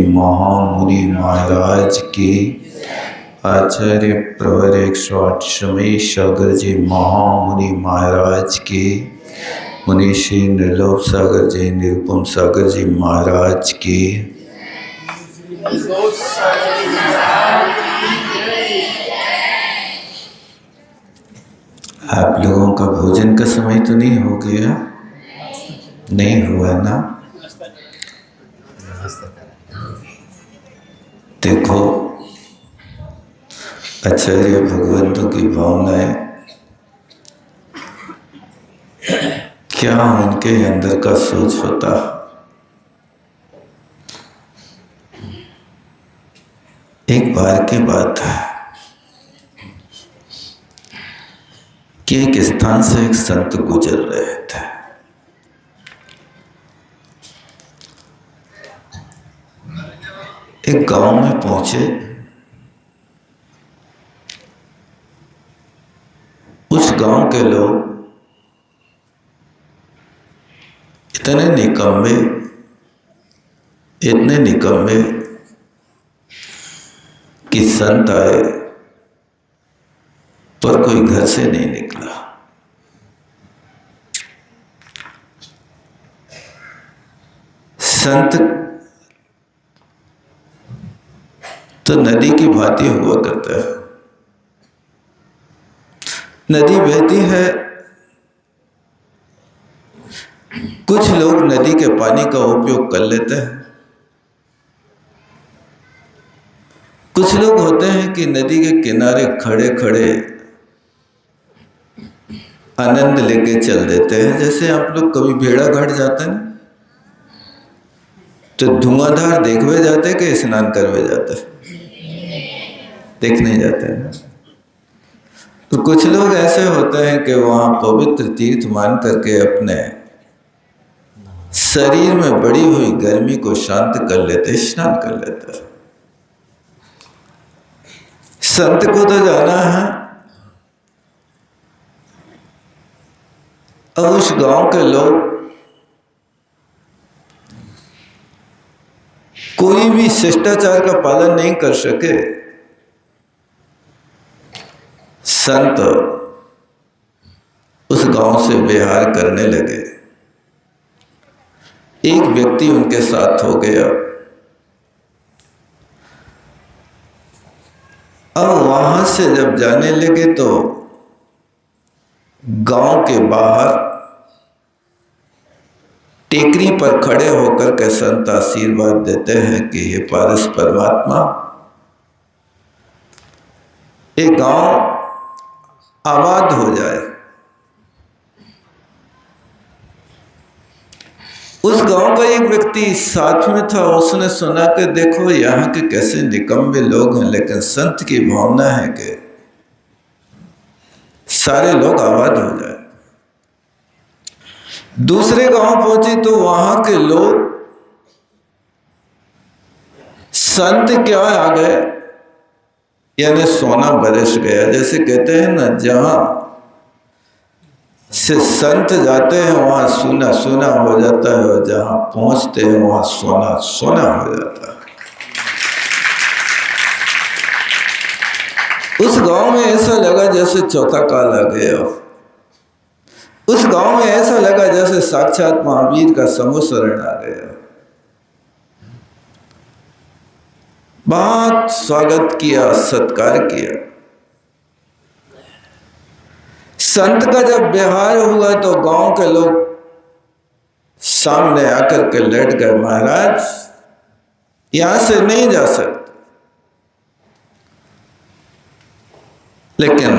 महामुनि महाराज की। आचार्य प्रवर 108 शमेश सागर जी महामुनि महाराज की। मुनीषी निर्लोभ सागर जी निरुपम सागर जी महाराज की। आप लोगों का भोजन का समय तो नहीं हो गया? नहीं हुआ ना? देखो, आचार्य भगवंतों की भावनाएं क्या उनके अंदर का सोच होता। एक बार की बात है कि एक स्थान से एक संत गुजर रहे थे। एक गांव में पहुंचे। उस गांव के लोग इतने निकम्मे कि संत आए पर कोई घर से नहीं निकला। संत तो नदी की भांति हुआ करता है। नदी बहती है, कुछ लोग नदी के पानी का उपयोग कर लेते हैं। कुछ लोग होते हैं कि नदी के किनारे खड़े खड़े आनंद लेके चल देते हैं। जैसे आप लोग कभी भेड़ा घाट जाते हैं तो धुआंधार देखवे जाते कि स्नान करवे जाते, देखने जाते हैं। तो कुछ लोग ऐसे होते हैं कि वहां पवित्र तीर्थ मान करके अपने शरीर में बढ़ी हुई गर्मी को शांत कर लेते, स्नान कर लेते। संत को तो जाना है। अब उस गांव के लोग कोई भी शिष्टाचार का पालन नहीं कर सके। संत उस गांव से विहार करने लगे। एक व्यक्ति उनके साथ हो गया। अब वहां से जब जाने लगे तो गांव के बाहर टेकरी पर खड़े होकर के संत आशीर्वाद देते हैं कि हे पारस परमात्मा, ये गांव आबाद हो जाए। उस गांव का एक व्यक्ति साथ में था। उसने सुना कि देखो यहाँ के कैसे निकम्मे लोग हैं, लेकिन संत की भावना है कि सारे लोग आबाद हो जाए। दूसरे गांव पहुंचे तो वहां के लोग संत क्या आ गए, यानी सोना बरस गया। जैसे कहते हैं ना, जहां से संत जाते हैं वहां सोना सोना हो जाता है, और जहां पहुंचते हैं वहां सोना सोना हो जाता है। उस गांव में ऐसा लगा जैसे चौथा काल आ गया। उस गांव में ऐसा लगा जैसे साक्षात महावीर का समूह शरण आ गया। बहुत स्वागत किया, सत्कार किया। संत का जब व्यवहार हुआ तो गांव के लोग सामने आकर के लेट गए, महाराज यहां से नहीं जा सकते। लेकिन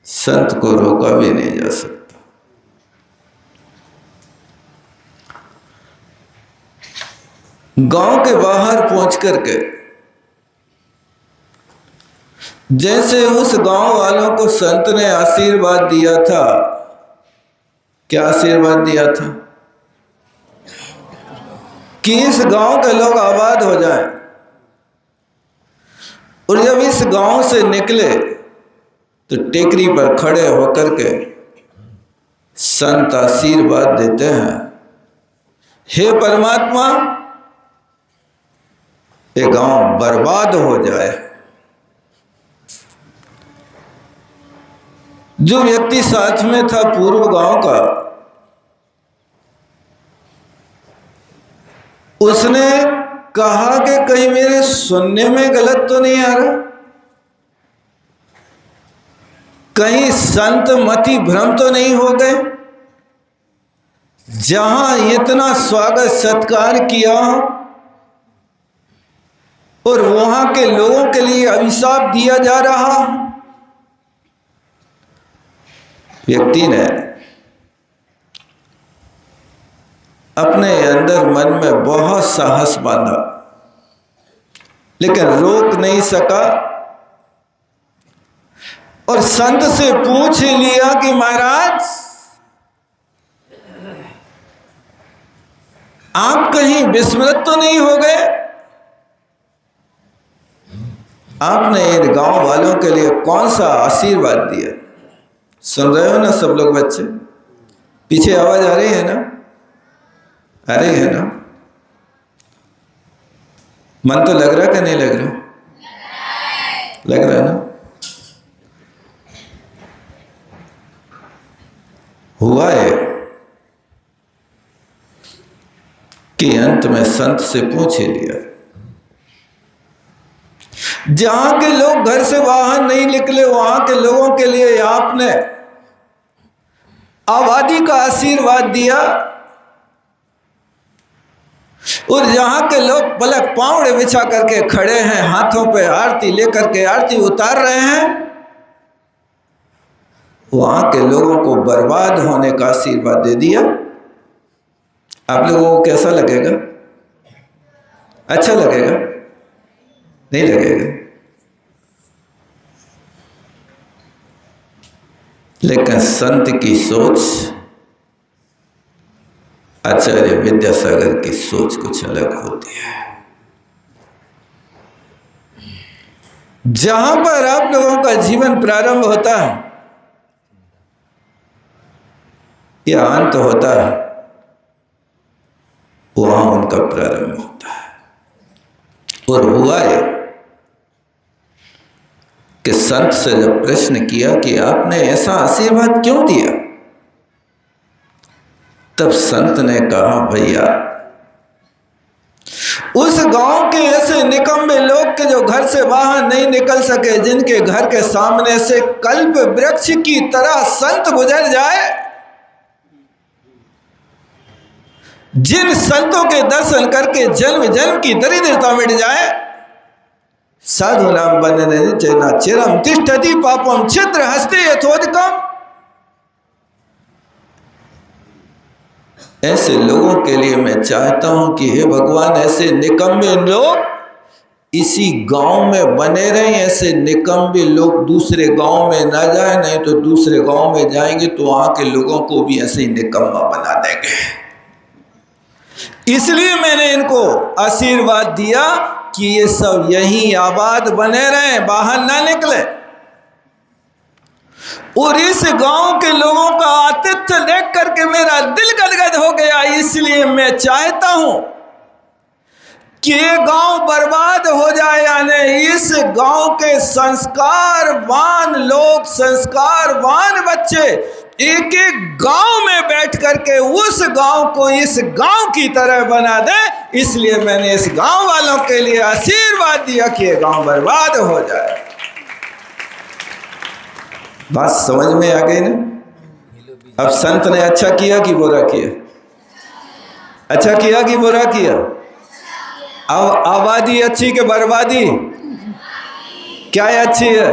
संत को रोका भी नहीं जा सकता। गांव के बाहर पहुंच करके जैसे उस गांव वालों को संत ने आशीर्वाद दिया था, क्या आशीर्वाद दिया था कि इस गांव के लोग आबाद हो जाएं। और जब इस गांव से निकले तो टेकरी पर खड़े होकर के संत आशीर्वाद देते हैं, हे परमात्मा ये गांव बर्बाद हो जाए। जो व्यक्ति साथ में था पूर्व गांव का, उसने कहा कि कहीं मेरे सुनने में गलत तो नहीं आ रहा, कहीं संत मति भ्रम तो नहीं हो गए। जहां इतना स्वागत सत्कार किया और वहां के लोगों के लिए अभिशाप दिया जा रहा। व्यक्ति ने अपने अंदर मन में बहुत साहस बांधा, लेकिन रोक नहीं सका और संत से पूछ लिया कि महाराज, आप कहीं विस्मृत तो नहीं हो गए? आपने इन गांव वालों के लिए कौन सा आशीर्वाद दिया? सुन रहे हो ना सब लोग बच्चे? पीछे आवाज आ रही है ना? आ रही है ना? मन तो लग रहा कि नहीं लग रहा? लग रहा ना? हुआ है कि अंत में संत से पूछ ही लिया। जहां के लोग घर से बाहर नहीं निकले, वहां के लोगों के लिए आपने आबादी का आशीर्वाद दिया, और जहां के लोग पलक पावड़े बिछा करके खड़े हैं, हाथों पे आरती लेकर के आरती उतार रहे हैं, वहां के लोगों को बर्बाद होने का आशीर्वाद दे दिया। आप लोगों को कैसा लगेगा? अच्छा लगेगा? नहीं लगेगा? लेकिन संत की सोच, आचार्य विद्यासागर की सोच कुछ अलग होती है। जहां पर आप लोगों का जीवन प्रारंभ होता है या अंत होता है, वहां उनका प्रारंभ होता है। और हुआ है कि संत से जब प्रश्न किया कि आपने ऐसा आशीर्वाद क्यों दिया, तब संत ने कहा, भैया उस गांव के ऐसे निकम्मे लोग के जो घर से बाहर नहीं निकल सके, जिनके घर के सामने से कल्प वृक्ष की तरह संत गुजर जाए, जिन संतों के दर्शन करके जन्म जन्म की दरिद्रता मिट जाए, साधु नाम बनने चेना चिरम तिष्ठति पापम छिद्र हस्ते यथोदकम, ऐसे लोगों के लिए मैं चाहता हूं कि हे भगवान, ऐसे निकम्मे लोग इसी गांव में बने रहें, ऐसे निकम्मे लोग दूसरे गांव में ना जाए, नहीं तो दूसरे गांव में जाएंगे तो वहां के लोगों को भी ऐसे ही निकम्मा बना देंगे। इसलिए मैंने इनको आशीर्वाद दिया कि ये सब यहीं आबाद बने रहें, बाहर ना निकले। और इस गांव के लोगों का आतिथ्य देख करके मेरा दिल गदगद हो गया। इसलिए मैं चाहता हूं कि ये गांव बर्बाद हो जाए, यानी इस गांव के संस्कारवान लोग, संस्कारवान बच्चे एक एक गांव में बैठ करके उस गांव को इस गांव की तरह बना दे। इसलिए मैंने इस गांव वालों के लिए आशीर्वाद दिया कि ये गांव बर्बाद हो जाए। बात समझ में आ गई ना? अब संत ने अच्छा किया कि बुरा किया? अच्छा किया कि बुरा किया? अब आबादी अच्छी कि बर्बादी? क्या अच्छी है?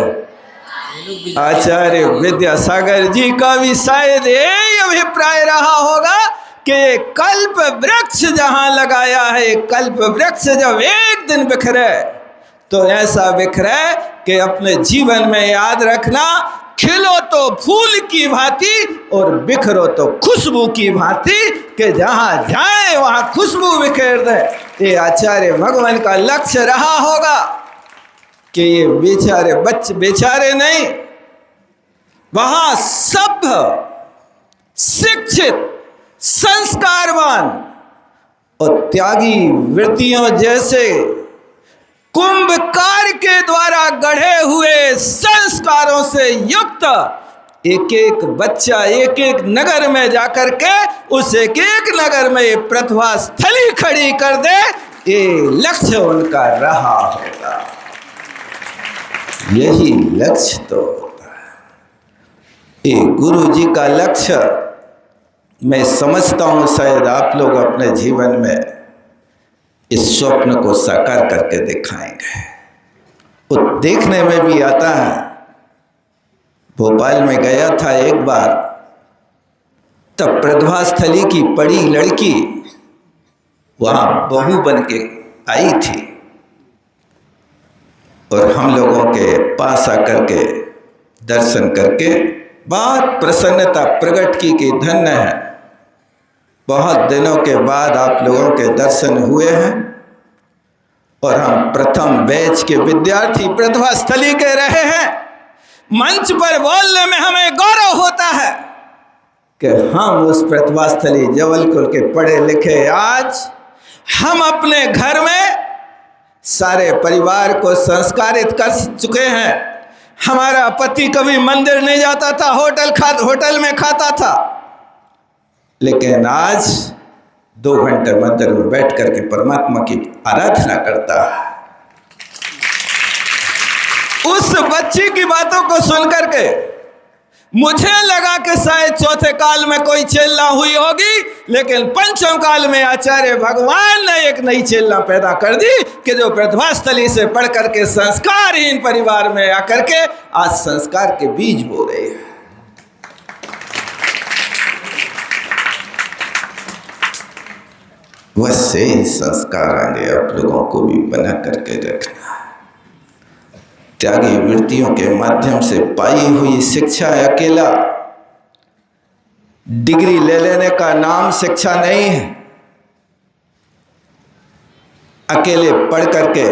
आचार्य विद्यासागर जी का भी शायद यही अभिप्राय रहा होगा कि कल्प वृक्ष जहां लगाया है, कल्प वृक्ष जब एक दिन बिखरे तो ऐसा बिखरे कि अपने जीवन में याद रखना, खिलो तो फूल की भांति और बिखरो तो खुशबू की भांति, कि जहां जाए वहां खुशबू बिखेर दे। ये आचार्य भगवान का लक्ष्य रहा होगा कि ये बेचारे बच्चे, बेचारे नहीं, वहां सभ्य, शिक्षित, संस्कारवान और त्यागी वृत्तियों जैसे कुंभकार के द्वारा गढ़े हुए संस्कारों से युक्त एक एक बच्चा एक एक नगर में जाकर के उस एक एक नगर में प्रतिभा स्थली खड़ी कर दे, ये लक्ष्य उनका रहा होगा। यही लक्ष्य तो होता है। ये गुरु जी का लक्ष्य मैं समझता हूँ शायद आप लोग अपने जीवन में इस स्वप्न को साकार करके दिखाएंगे। वो देखने में भी आता है। भोपाल में गया था एक बार, तब प्रतिभा स्थली की बड़ी लड़की वहाँ बहू बन के आई थी और हम लोगों के पास आकर के दर्शन करके बहुत प्रसन्नता प्रकट की कि धन्य है, बहुत दिनों के बाद आप लोगों के दर्शन हुए हैं और हम प्रथम बैच के विद्यार्थी प्रतिभा स्थली के रहे हैं। मंच पर बोलने में हमें गौरव होता है कि हम उस प्रतिभा स्थली जबलपुर के पढ़े लिखे, आज हम अपने घर में सारे परिवार को संस्कारित कर चुके हैं। हमारा पति कभी मंदिर नहीं जाता था, होटल में खाता था, लेकिन आज 2 घंटे मंदिर में बैठ करके परमात्मा की आराधना करता है। उस बच्ची की बातों को सुन करके मुझे लगा कि शायद चौथे काल में कोई चेलना हुई होगी, लेकिन पंचम काल में आचार्य भगवान ने एक नई चेलना पैदा कर दी कि जो प्रतिभा स्थली से पढ़ करके संस्कारहीन परिवार में आकर के आज संस्कार के बीज बो रहे हैं। वैसे ही संस्कार आगे आप लोगों को भी बना करके रखना। त्यागी वृत्तियों के माध्यम से पाई हुई शिक्षा अकेला डिग्री ले लेने का नाम शिक्षा नहीं है। अकेले पढ़ करके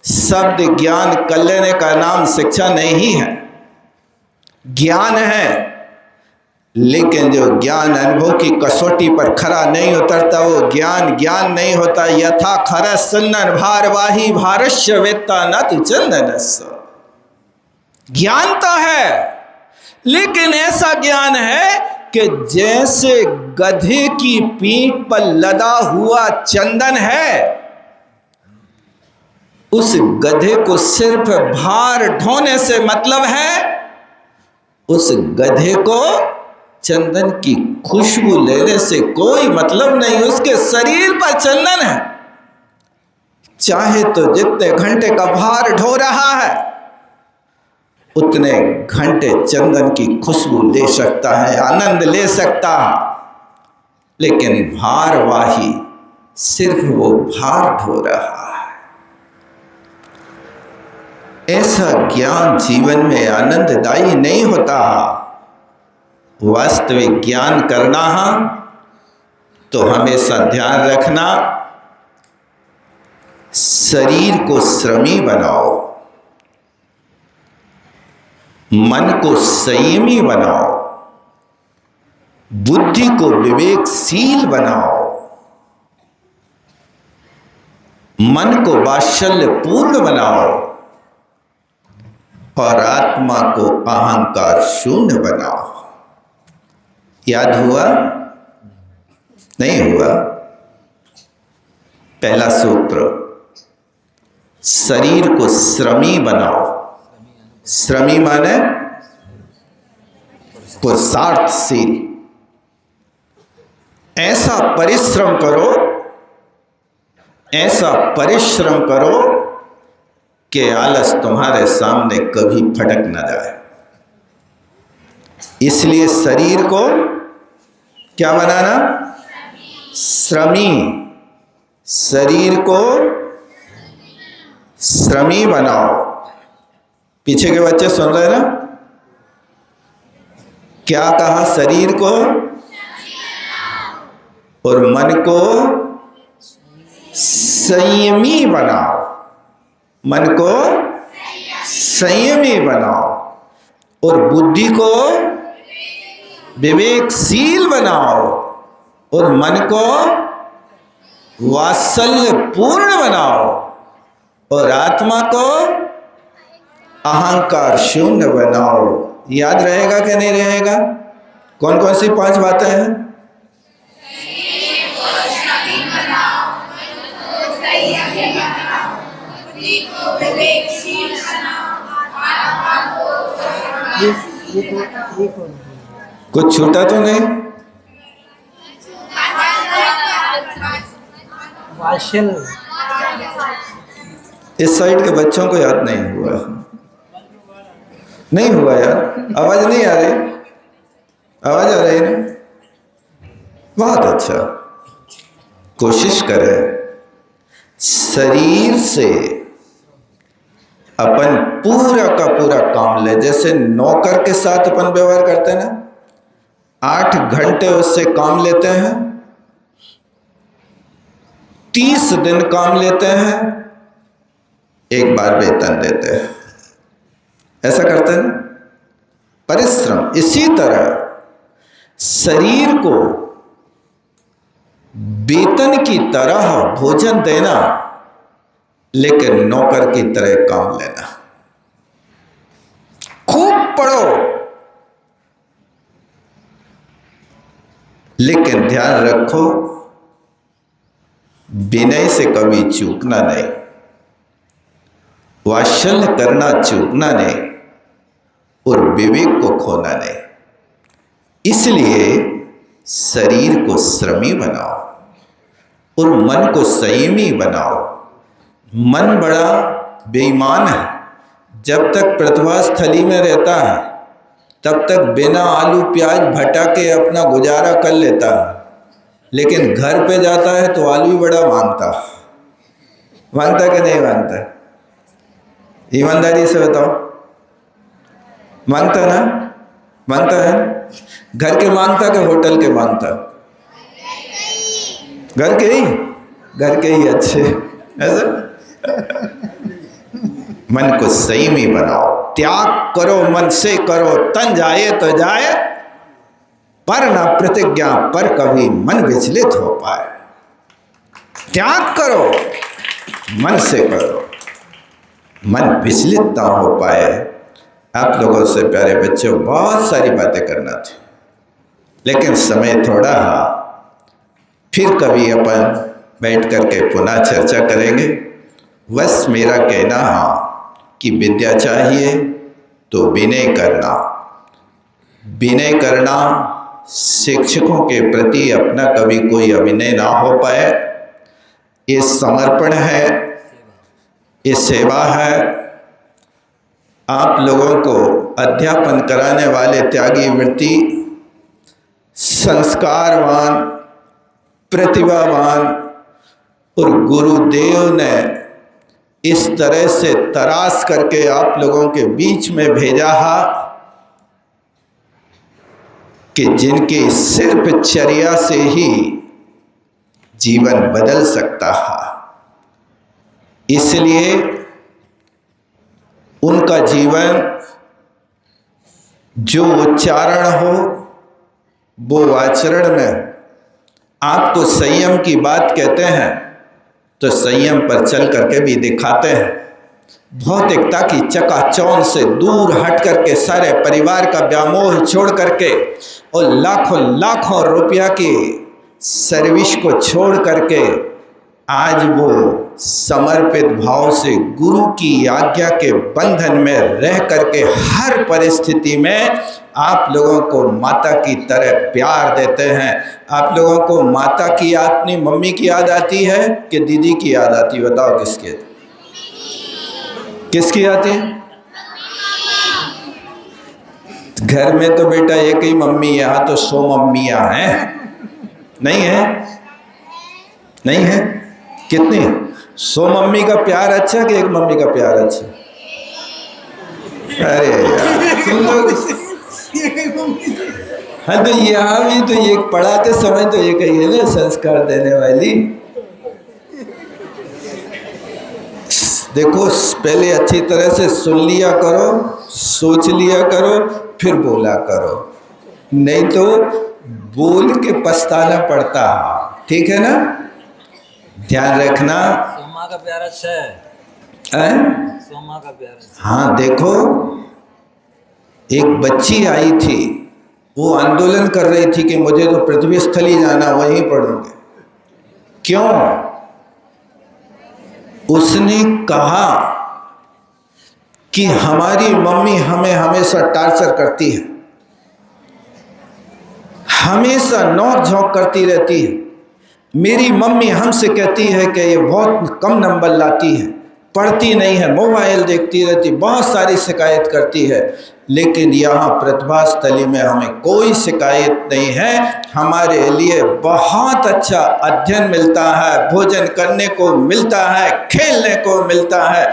शब्द ज्ञान कर लेने का नाम शिक्षा नहीं है। ज्ञान है, लेकिन जो ज्ञान अनुभव की कसौटी पर खरा नहीं उतरता वो ज्ञान ज्ञान नहीं होता। यथा खर सुन्नन भारवाही भारस्य वेत्ता न तु चंदनस्स। ज्ञान तो है, लेकिन ऐसा ज्ञान है कि जैसे गधे की पीठ पर लदा हुआ चंदन है, उस गधे को सिर्फ भार ढोने से मतलब है, उस गधे को चंदन की खुशबू लेने से कोई मतलब नहीं। उसके शरीर पर चंदन है, चाहे तो जितने घंटे का भार ढो रहा है उतने घंटे चंदन की खुशबू ले सकता है, आनंद ले सकता है, लेकिन भारवाही सिर्फ वो भार ढो रहा है। ऐसा ज्ञान जीवन में आनंददायी नहीं होता। वास्तविक ज्ञान करना है तो हमेशा ध्यान रखना, शरीर को श्रमी बनाओ, मन को संयमी बनाओ, बुद्धि को विवेकशील बनाओ, मन को वात्सल्य पूर्ण बनाओ और आत्मा को अहंकार शून्य बनाओ। याद हुआ? नहीं हुआ? पहला सूत्र, शरीर को श्रमी बनाओ। श्रमी माने पुरुषार्थशील। ऐसा परिश्रम करो, ऐसा परिश्रम करो कि आलस तुम्हारे सामने कभी फटक न जाए। इसलिए शरीर को क्या बनाना? श्रमी। शरीर को श्रमी बनाओ। पीछे के बच्चे सुन रहे ना? क्या कहा? शरीर को और मन को संयमी बनाओ। मन को संयमी बनाओ और बुद्धि को विवेकशील बनाओ और मन को वात्सल्य पूर्ण बनाओ। और आत्मा को अहंकार शून्य बनाओ। याद रहेगा कि नहीं रहेगा? कौन कौन सी 5 बातें हैं? कुछ छूटा तो नहीं? इस साइड के बच्चों को याद नहीं हुआ, नहीं हुआ यार। आवाज नहीं आ रही? आवाज आ रही है? बहुत अच्छा। कोशिश करें शरीर से अपन पूरा का पूरा काम ले। जैसे नौकर के साथ अपन व्यवहार करते हैं ना, 8 घंटे उससे काम लेते हैं, 30 दिन काम लेते हैं, एक बार वेतन देते हैं। ऐसा करते हैं ना, परिश्रम। इसी तरह शरीर को वेतन की तरह भोजन देना, लेकिन नौकर की तरह काम लेना। खूब पढ़ो, लेकिन ध्यान रखो विनय से कभी चूकना नहीं, वात्सल्य करना चूकना नहीं, और विवेक को खोना नहीं। इसलिए शरीर को श्रमी बनाओ और मन को संयमी बनाओ। मन बड़ा बेईमान है। जब तक प्रथवास थली में रहता है तब तक बिना आलू प्याज भटा के अपना गुजारा कर लेता है, लेकिन घर पे जाता है तो आलू ही बड़ा मांगता कि नहीं मांगता? ईमानदारी से बताओ, मांगता ना? मांगता है? घर के मांगता कि होटल के मांगता? घर के ही अच्छे। ऐसा मन को संयमी बनाओ, त्याग करो, मन से करो। तन जाए तो जाए, पर ना प्रतिज्ञा पर कभी मन विचलित हो पाए। त्याग करो, मन से करो, मन विचलित ना हो पाए। आप लोगों से प्यारे बच्चों बहुत सारी बातें करना थी, लेकिन समय थोड़ा है। फिर कभी अपन बैठ करके पुनः चर्चा करेंगे। बस मेरा कहना है कि विद्या चाहिए तो विनय करना, विनय करना। शिक्षकों के प्रति अपना कभी कोई अभिनय ना हो पाए, ये समर्पण है, ये सेवा है। आप लोगों को अध्यापन कराने वाले त्यागी वृत्ति, संस्कारवान, प्रतिभावान और गुरुदेव ने इस तरह से तराश करके आप लोगों के बीच में भेजा है कि जिनकी सिर्फ चर्या से ही जीवन बदल सकता है। इसलिए उनका जीवन जो उच्चारण हो वो आचरण में। आपको संयम की बात कहते हैं तो संयम पर चल करके भी दिखाते हैं। भौतिकता की चकाचौंध से दूर हट करके सारे परिवार का व्यामोह छोड़ करके और लाखों लाखों रुपया की सर्विस को छोड़ करके आज वो समर्पित भाव से गुरु की आज्ञा के बंधन में रह करके हर परिस्थिति में आप लोगों को माता की तरह प्यार देते हैं। आप लोगों को माता की अपनी मम्मी की याद आती है कि दीदी की याद आती है? बताओ किसकी आती है? घर में तो बेटा एक ही मम्मी, यहाँ तो 100 मम्मियाँ हैं। नहीं है? नहीं है? कितनी? 100 मम्मी का प्यार अच्छा कि एक मम्मी का प्यार अच्छा? अरे यार तुम लोग। हाँ तो यहाँ भी तो ये पढ़ाते समय तो ये कही है ना, संस्कार देने वाली। देखो पहले अच्छी तरह से सुन लिया करो, सोच लिया करो, फिर बोला करो, नहीं तो बोल के पछताना पड़ता है। ठीक है ना? ध्यान रखना। माँ का प्यार अच्छा है। सोमा का प्यार है। हाँ देखो, एक बच्ची आई थी, वो आंदोलन कर रही थी कि मुझे तो पृथ्वी स्थल ही जाना, वहीं पढ़ूंगे। क्यों? उसने कहा कि हमारी मम्मी हमें हमेशा टार्चर करती है, हमेशा नोक झोंक करती रहती है। मेरी मम्मी हमसे कहती है कि ये बहुत कम नंबर लाती है, पढ़ती नहीं है, मोबाइल देखती रहती, बहुत सारी शिकायत करती है। लेकिन यहाँ प्रतिभा स्थली में हमें कोई शिकायत नहीं है, हमारे लिए बहुत अच्छा अध्ययन मिलता है, भोजन करने को मिलता है, खेलने को मिलता है।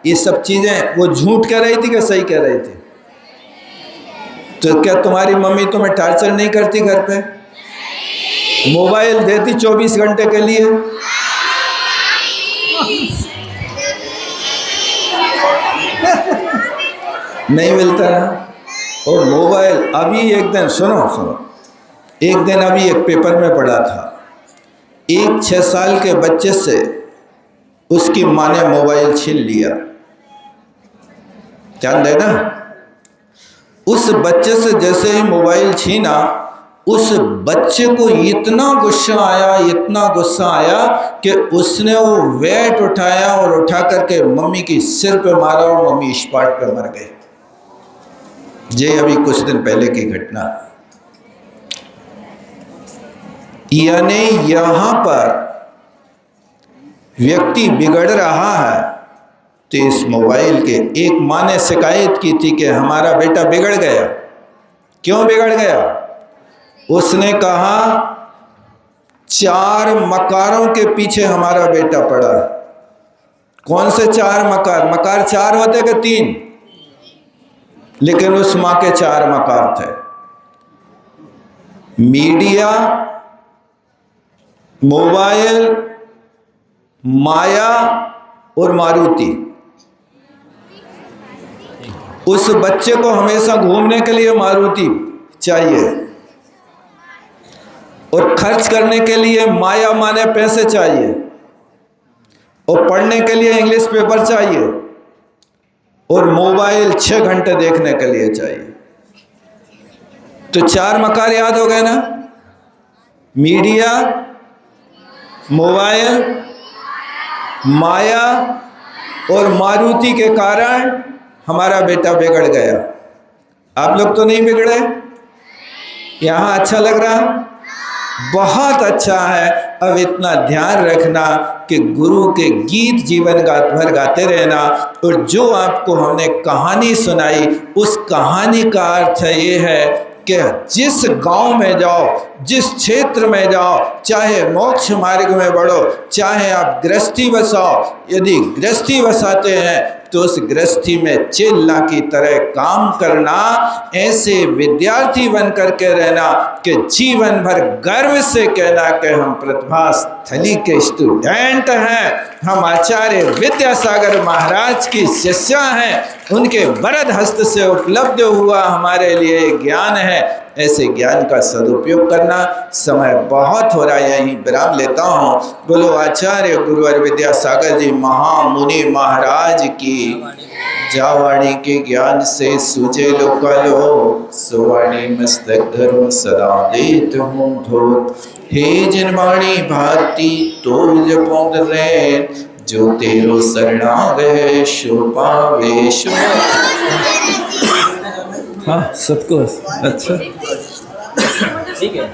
ये सब चीज़ें वो झूठ कह रही थी कि सही कह रही थी? तो क्या तुम्हारी मम्मी तुम्हें टार्चर नहीं करती घर पे? मोबाइल देती 24 घंटे के लिए? नहीं मिलता ना। और मोबाइल अभी एक दिन सुनो, एक दिन अभी एक पेपर में पढ़ा था, एक 6 साल के बच्चे से उसकी माँ ने मोबाइल छीन लिया। ध्यान देना, उस बच्चे से जैसे ही मोबाइल छीना, उस बच्चे को इतना गुस्सा आया कि उसने वो वेट उठाया और उठा करके मम्मी की सिर पे मारा और मम्मी स्पॉट पे मर गई। ये अभी कुछ दिन पहले की घटना। यानी यहाँ पर व्यक्ति बिगड़ रहा है तो इस मोबाइल के। एक माँ ने शिकायत की थी कि हमारा बेटा बिगड़ गया। क्यों बिगड़ गया? उसने कहा 4 मकारों के पीछे हमारा बेटा पड़ा। कौन से 4 मकार? मकार 4 होते कि 3? लेकिन उस माँ के 4 मकार थे। मीडिया, मोबाइल, माया और मारुति। उस बच्चे को हमेशा घूमने के लिए मारुति चाहिए और खर्च करने के लिए माया माने पैसे चाहिए और पढ़ने के लिए इंग्लिश पेपर चाहिए और मोबाइल 6 घंटे देखने के लिए चाहिए। तो 4 मकार याद हो गए ना? मीडिया, मोबाइल, माया और मारुति के कारण हमारा बेटा बिगड़ गया। आप लोग तो नहीं बिगड़े? यहाँ अच्छा लग रहा? बहुत अच्छा है। अब इतना ध्यान रखना कि गुरु के गीत जीवन भर गाते रहना। और जो आपको हमने कहानी सुनाई, उस कहानी का अर्थ ये है कि जिस गांव में जाओ, जिस क्षेत्र में जाओ, चाहे मोक्ष मार्ग में बढ़ो, चाहे आप गृहस्थी बसाओ, यदि गृहस्थी बसाते हैं तो उस गृहस्थी में चिल्ला की तरह काम करना, ऐसे विद्यार्थी बन करके रहना कि जीवन भर गर्व से कहना कि हम प्रतिभा स्थली के स्टूडेंट हैं, हम आचार्य विद्यासागर महाराज की शिष्या हैं, उनके वरद हस्त से उपलब्ध हुआ हमारे लिए ज्ञान है। ऐसे ज्ञान का सदुपयोग करना। समय बहुत हो रहा है, यहीं विराम लेता हूँ। बोलो आचार्य गुरुवर विद्यासागर जी महामुनि महाराज की। जावाणी के ज्ञान से सूझे लोकालो, सुवाणी मस्तक धर्म सदा देत हूँ धोत। हे जिनवाणी भारती तो जपोंद रैन, जो तेरो शरणागत सो पावे सो। हाँ सबको अच्छा ठीक है।